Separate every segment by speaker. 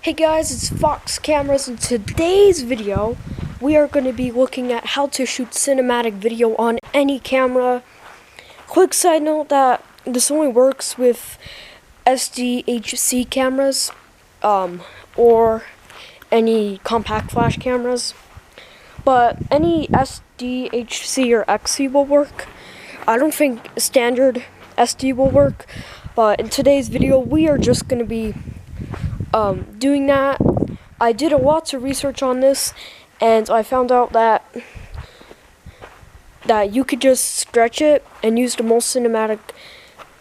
Speaker 1: Hey guys, it's Fox Cameras. In today's video, we are going to be looking at how to shoot cinematic video on any camera. Quick side note that this only works with SDHC cameras, or any compact flash cameras. But any SDHC or XC will work. I don't think standard SD will work, but in today's video, we are just going to be doing that. I did lots of research on this, and I found out that you could just stretch it and use the most cinematic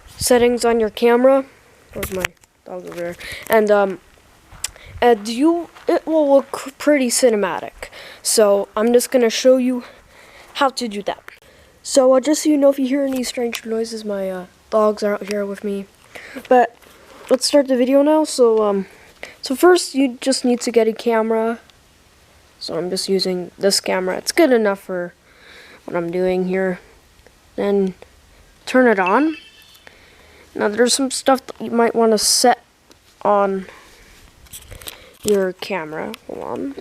Speaker 1: settings on your camera. Where's my dog over there? And it will look pretty cinematic. So I'm just gonna show you how to do that. So just so you know, if you hear any strange noises, my dogs are out here with me. But let's start the video now. So first you just need to get a camera. So I'm just using this camera. It's good enough for what I'm doing here. Then turn it on. Now there's some stuff that you might want to set on your camera. Hold on.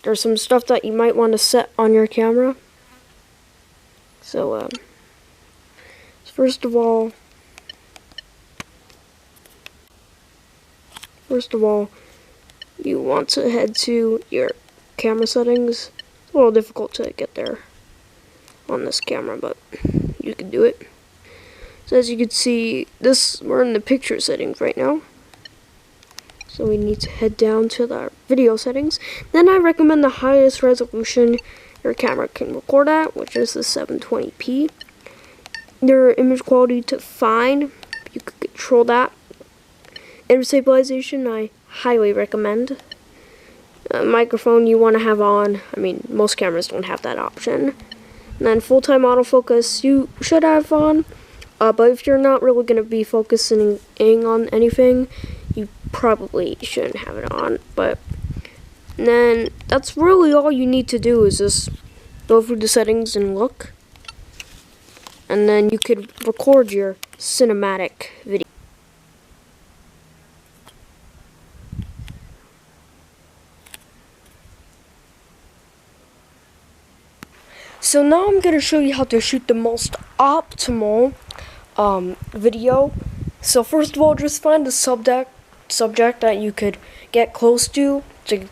Speaker 1: There's some stuff that you might want to set on your camera. So first of all, you want to head to your camera settings. It's a little difficult to get there on this camera, but you can do it. So as you can see, we're in the picture settings right now. So we need to head down to the video settings. Then I recommend the highest resolution your camera can record at, which is the 720p. Your image quality to fine, you can control that. Image stabilization, I highly recommend. Microphone you want to have on. I mean, most cameras don't have that option. And then full-time autofocus you should have on. But if you're not really going to be focusing on anything, you probably shouldn't have it on. But then that's really all you need to do is just go through the settings and look. And then you could record your cinematic video. So now I'm going to show you how to shoot the most optimal video. So first of all, just find the subject that you could get close to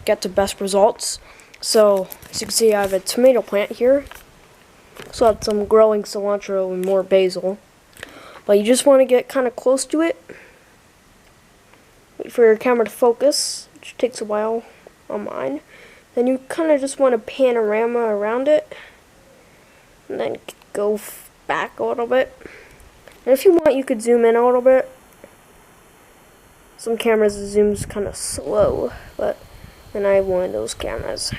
Speaker 1: get the best results. So as you can see, I have a tomato plant here. So I have some growing cilantro and more basil. But you just want to get kind of close to it. Wait for your camera to focus, which takes a while on mine. Then you kind of just want to panorama around it. And then go back a little bit. And if you want, you could zoom in a little bit. Some cameras the zoom's kind of slow, but then I have one of those cameras.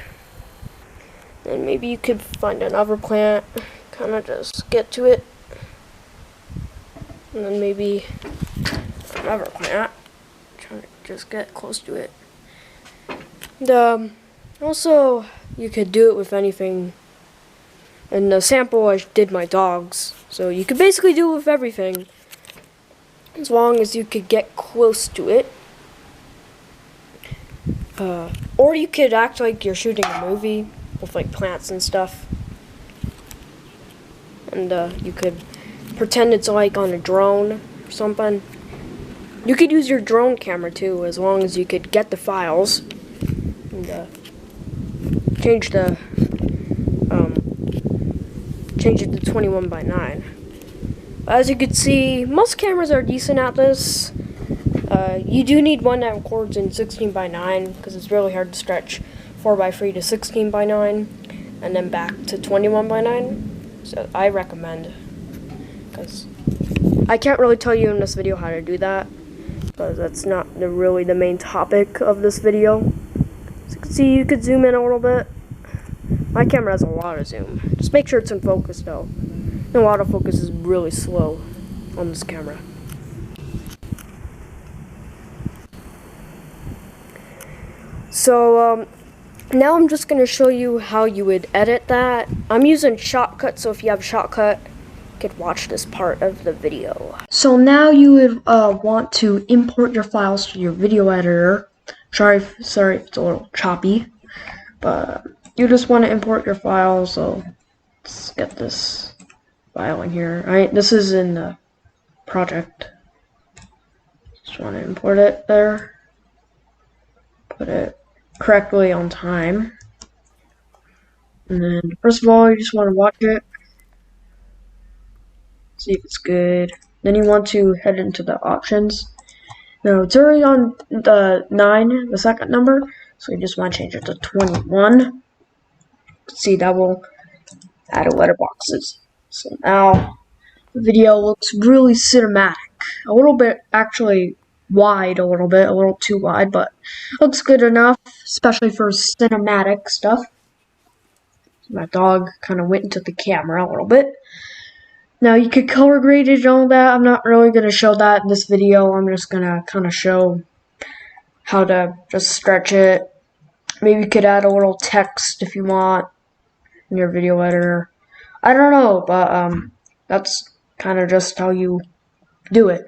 Speaker 1: And maybe you could find another plant, kind of just get to it. And then maybe another plant, trying to just get close to it. And also, you could do it with anything. In the sample, I did my dogs. So you could basically do it with everything, as long as you could get close to it. Or you could act like you're shooting a movie with like plants and stuff. And you could pretend it's like on a drone or something. You could use your drone camera too, as long as you could get the files. And change it to 21:9. As you can see, most cameras are decent at this. You do need one that records in 16:9 because it's really hard to stretch 4:3 to 16:9 and then back to 21:9. So I recommend, because I can't really tell you in this video how to do that, because that's not really the main topic of this video. As you can see, you could zoom in a little bit. My camera has a lot of zoom. Just make sure it's in focus though. And autofocus is really slow on this camera. So now I'm just going to show you how you would edit that. I'm using Shotcut, so if you have Shotcut, you could watch this part of the video. So now you would want to import your files to your video editor. Sorry if it's a little choppy, but you just want to import your file. So let's get this file in here. Alright, this is in the project. Just want to import it there. Put it correctly on time. And then first of all, you just want to watch it. See if it's good. Then you want to head into the options. Now it's already on the 9, the second number, so you just want to change it to 21. See, that will add letterboxes. So now the video looks really cinematic. A little bit actually wide, a little too wide, but looks good enough, especially for cinematic stuff. My dog kind of went into the camera a little bit. Now you could color grade it and all that. I'm not really going to show that in this video. I'm just going to kind of show how to just stretch it. Maybe you could add a little text if you want in your video editor. I don't know, but that's kind of just how you do it.